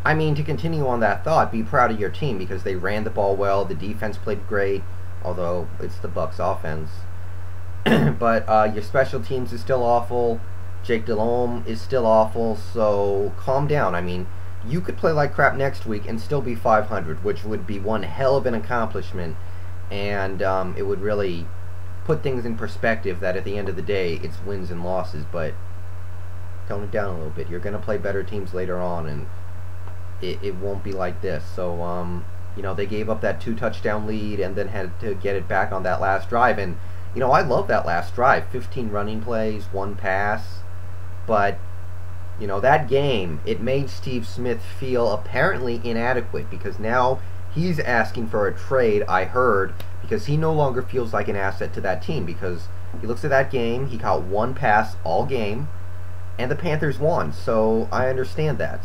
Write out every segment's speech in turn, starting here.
I mean, to continue on that thought, be proud of your team because they ran the ball well. The defense played great, although it's the Bucks' offense. But your special teams is still awful. Jake Delhomme is still awful. So calm down. I mean, you could play like crap next week and still be 500, which would be one hell of an accomplishment, and it would really put things in perspective. That at the end of the day, it's wins and losses. But tone it down a little bit. You're going to play better teams later on, and it won't be like this. So, they gave up that 2-touchdown lead and then had to get it back on that last drive. And, I love that last drive. 15 running plays, 1 pass. But, that game, it made Steve Smith feel apparently inadequate because now he's asking for a trade, I heard, because he no longer feels like an asset to that team because he looks at that game, he caught 1 pass all game, and the Panthers won. So I understand that.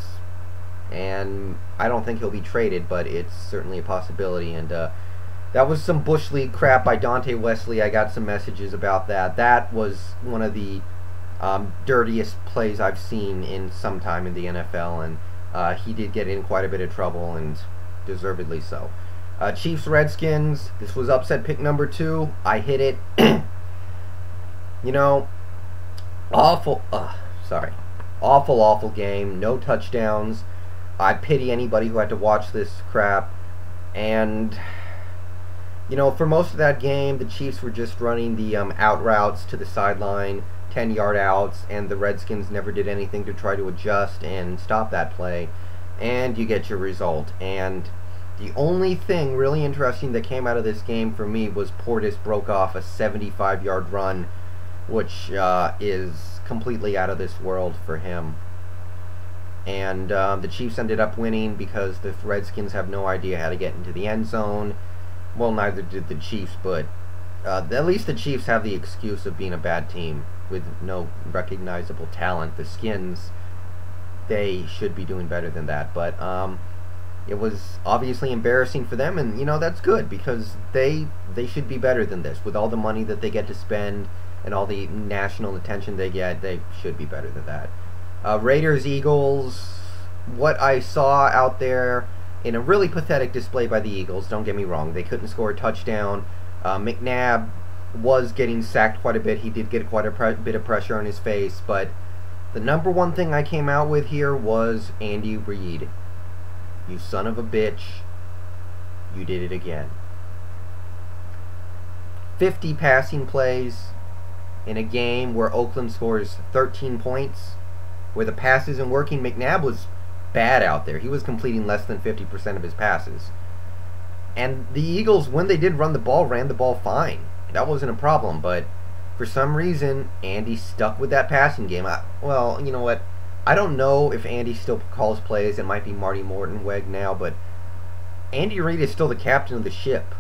And I don't think he'll be traded, but it's certainly a possibility. And that was some Bush League crap by Dante Wesley. I got some messages about that. That was one of the dirtiest plays I've seen in some time in the NFL, and he did get in quite a bit of trouble, and deservedly so. Chiefs Redskins, this was upset pick number 2. I hit it. Awful, awful game. No touchdowns. I pity anybody who had to watch this crap. And, for most of that game, the Chiefs were just running the out routes to the sideline, 10-yard outs, and the Redskins never did anything to try to adjust and stop that play. And you get your result. And the only thing really interesting that came out of this game for me was Portis broke off a 75-yard run, which is completely out of this world for him. And the Chiefs ended up winning because the Redskins have no idea how to get into the end zone. Well, neither did the Chiefs, but at least the Chiefs have the excuse of being a bad team with no recognizable talent. The Skins, they should be doing better than that. But it was obviously embarrassing for them, and that's good because they should be better than this. With all the money that they get to spend and all the national attention they get, they should be better than that. Raiders, Eagles, what I saw out there in a really pathetic display by the Eagles, don't get me wrong, they couldn't score a touchdown. McNabb was getting sacked quite a bit. He did get quite a bit of pressure on his face, but the number one thing I came out with here was Andy Reid. You son of a bitch, you did it again. 50 passing plays in a game where Oakland scores 13 points. Where the pass isn't working. McNabb was bad out there. He was completing less than 50% of his passes. And the Eagles, when they did run the ball, ran the ball fine. That wasn't a problem, but for some reason, Andy stuck with that passing game. Well, you know what? I don't know if Andy still calls plays. It might be Marty Mortenweg now, but Andy Reid is still the captain of the ship.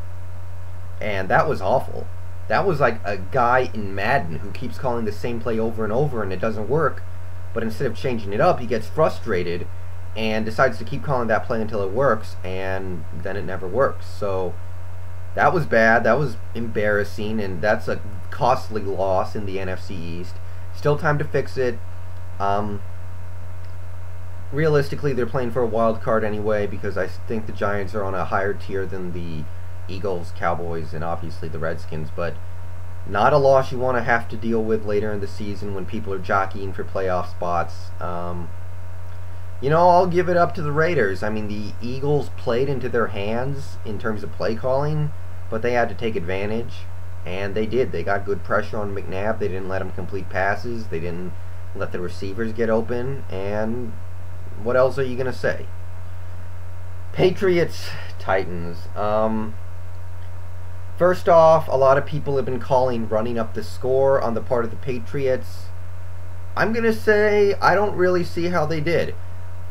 And that was awful. That was like a guy in Madden who keeps calling the same play over and over and it doesn't work. But instead of changing it up, he gets frustrated and decides to keep calling that play until it works, and then it never works. So that was bad. That was embarrassing, and that's a costly loss in the NFC East. Still time to fix it. Realistically, they're playing for a wild card anyway because I think the Giants are on a higher tier than the Eagles, Cowboys, and obviously the Redskins, but not a loss you want to have to deal with later in the season when people are jockeying for playoff spots. I'll give it up to the Raiders. I mean, the Eagles played into their hands in terms of play calling, but they had to take advantage, and they did. They got good pressure on McNabb. They didn't let him complete passes. They didn't let the receivers get open, and what else are you going to say? Patriots, Titans. First off, a lot of people have been calling running up the score on the part of the Patriots. I'm going to say I don't really see how they did.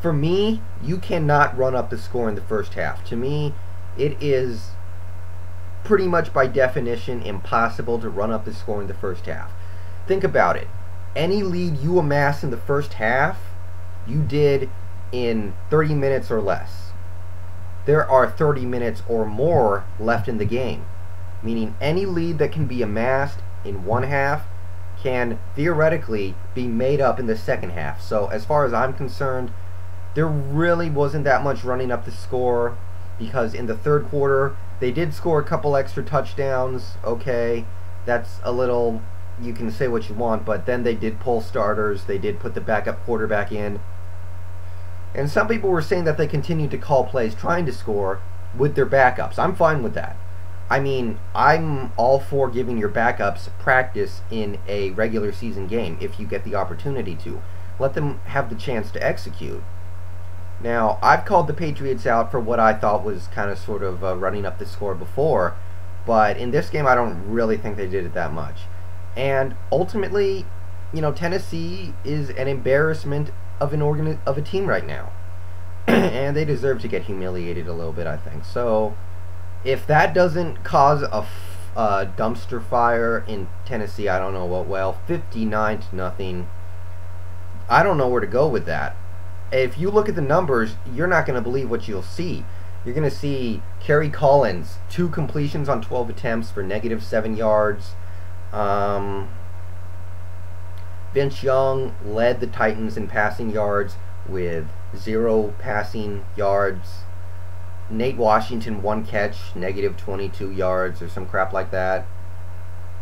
For me, you cannot run up the score in the first half. To me, it is pretty much by definition impossible to run up the score in the first half. Think about it. Any lead you amass in the first half, you did in 30 minutes or less. There are 30 minutes or more left in the game. Meaning any lead that can be amassed in one half can theoretically be made up in the second half. So as far as I'm concerned, there really wasn't that much running up the score, because in the third quarter they did score a couple extra touchdowns. Okay, that's a little, you can say what you want, but then they did pull starters, they did put the backup quarterback in, and some people were saying that they continued to call plays trying to score with their backups. I'm fine with that. I mean, I'm all for giving your backups practice in a regular season game if you get the opportunity to. Let them have the chance to execute. Now, I've called the Patriots out for what I thought was kind of sort of running up the score before, but in this game I don't really think they did it that much. And ultimately, you know, Tennessee is an embarrassment of a team right now. And they deserve to get humiliated a little bit, I think. So, if that doesn't cause a dumpster fire in Tennessee, I don't know what will. 59-0. I don't know where to go with that. If you look at the numbers, you're not going to believe what you'll see. You're going to see Kerry Collins, 2 completions on 12 attempts for -7 yards. Vince Young led the Titans in passing yards with 0 passing yards. Nate Washington, 1 catch, -22 yards or some crap like that.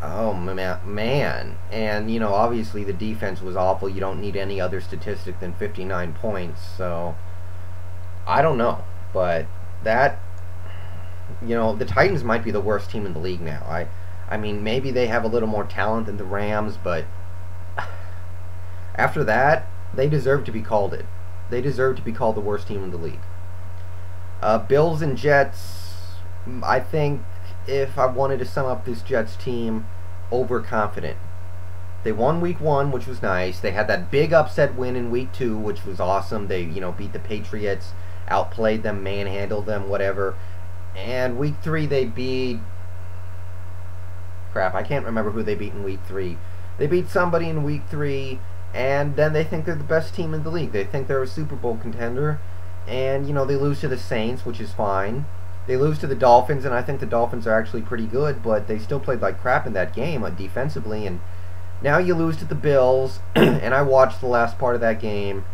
Oh, man. And, you know, obviously the defense was awful. You don't need any other statistic than 59 points. So, I don't know. But that, you know, the Titans might be the worst team in the league now. I mean, maybe they have a little more talent than the Rams, but after that, they deserve to be called it. They deserve to be called the worst team in the league. Bills and Jets, I think if I wanted to sum up this Jets team, overconfident. They won week 1, which was nice. They had that big upset win in week 2, which was awesome. They, you know, beat the Patriots, outplayed them, manhandled them, whatever. And week 3 they beat, crap, I can't remember who they beat in week 3. They beat somebody in week 3, and then they think they're the best team in the league. They think they're a Super Bowl contender, and, you know, they lose to the Saints, which is fine. They lose to the Dolphins, and I think the Dolphins are actually pretty good, but they still played like crap in that game defensively. And now you lose to the Bills, and I watched the last part of that game.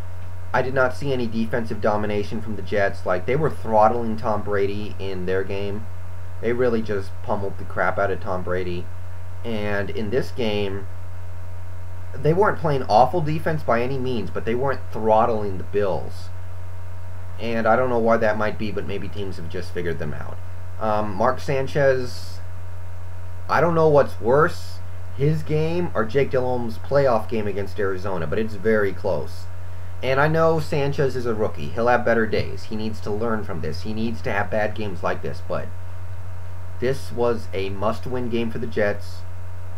I did not see any defensive domination from the Jets. Like, they were throttling Tom Brady in their game. They really just pummeled the crap out of Tom Brady. And in this game, they weren't playing awful defense by any means, but they weren't throttling the Bills. And I don't know why that might be, but maybe teams have just figured them out. Mark Sanchez, I don't know what's worse, his game or Jake Delhomme's playoff game against Arizona, but it's very close. And I know Sanchez is a rookie. He'll have better days. He needs to learn from this. He needs to have bad games like this, but this was a must-win game for the Jets.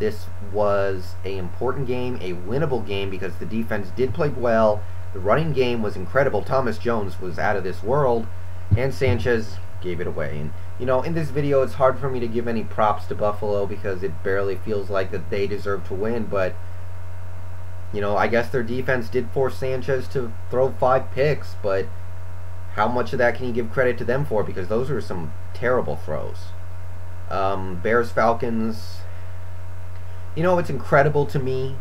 This was an important game, a winnable game, because the defense did play well. The running game was incredible. Thomas Jones was out of this world, and Sanchez gave it away. And, you know, in this video, it's hard for me to give any props to Buffalo because it barely feels like that they deserve to win. But, you know, I guess their defense did force Sanchez to throw 5 picks, but how much of that can you give credit to them for? Because those were some terrible throws. Bears-Falcons, you know, it's incredible to me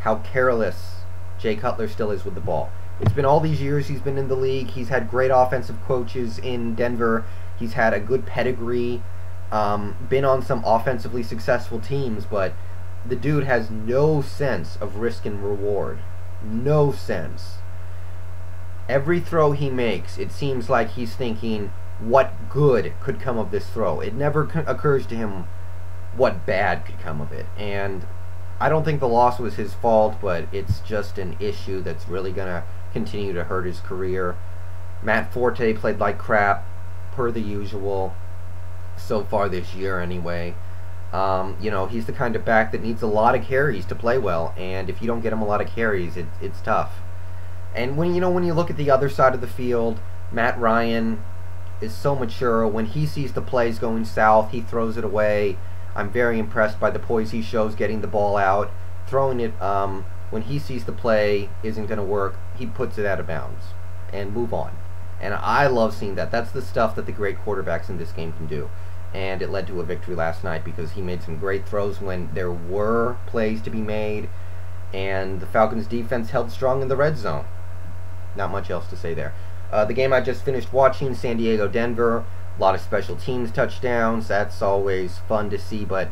how careless Jay Cutler still is with the ball. It's been all these years he's been in the league. He's had great offensive coaches in Denver. He's had a good pedigree, been on some offensively successful teams, but the dude has no sense of risk and reward. No sense. Every throw he makes, it seems like he's thinking, what good could come of this throw? It never occurs to him what bad could come of it. And I don't think the loss was his fault, but it's just an issue that's really going to continue to hurt his career. Matt Forte played like crap, per the usual, so far this year anyway. You know, he's the kind of back that needs a lot of carries to play well, and if you don't get him a lot of carries, it's tough. And when you look at the other side of the field, Matt Ryan is so mature. When he sees the plays going south, he throws it away. I'm very impressed by the poise he shows getting the ball out, throwing it. When he sees the play isn't going to work, he puts it out of bounds and move on. And I love seeing that. That's the stuff that the great quarterbacks in this game can do. And it led to a victory last night because he made some great throws when there were plays to be made, and the Falcons defense held strong in the red zone. Not much else to say there. The game I just finished watching, San Diego Denver, a lot of special teams touchdowns. That's always fun to see, but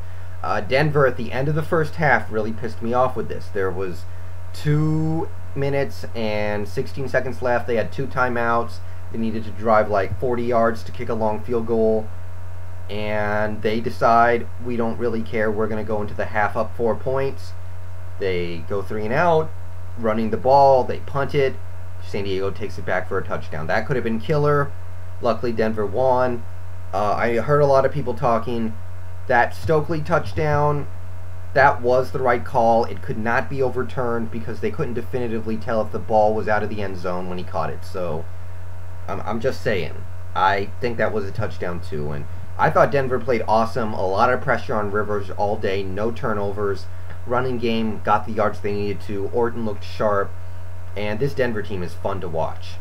Denver at the end of the first half really pissed me off with this. There was 2 minutes and 16 seconds left. They had 2 timeouts. They needed to drive like 40 yards to kick a long field goal. And they decide, we don't really care. We're going to go into the half up 4 points. They go 3 and out, running the ball. They punt it. San Diego takes it back for a touchdown. That could have been killer. Luckily, Denver won. I heard a lot of people talking. That Stokely touchdown, that was the right call. It could not be overturned because they couldn't definitively tell if the ball was out of the end zone when he caught it. So, I'm just saying. I think that was a touchdown too. And I thought Denver played awesome. A lot of pressure on Rivers all day. No turnovers. Running game got the yards they needed to. Orton looked sharp. And this Denver team is fun to watch.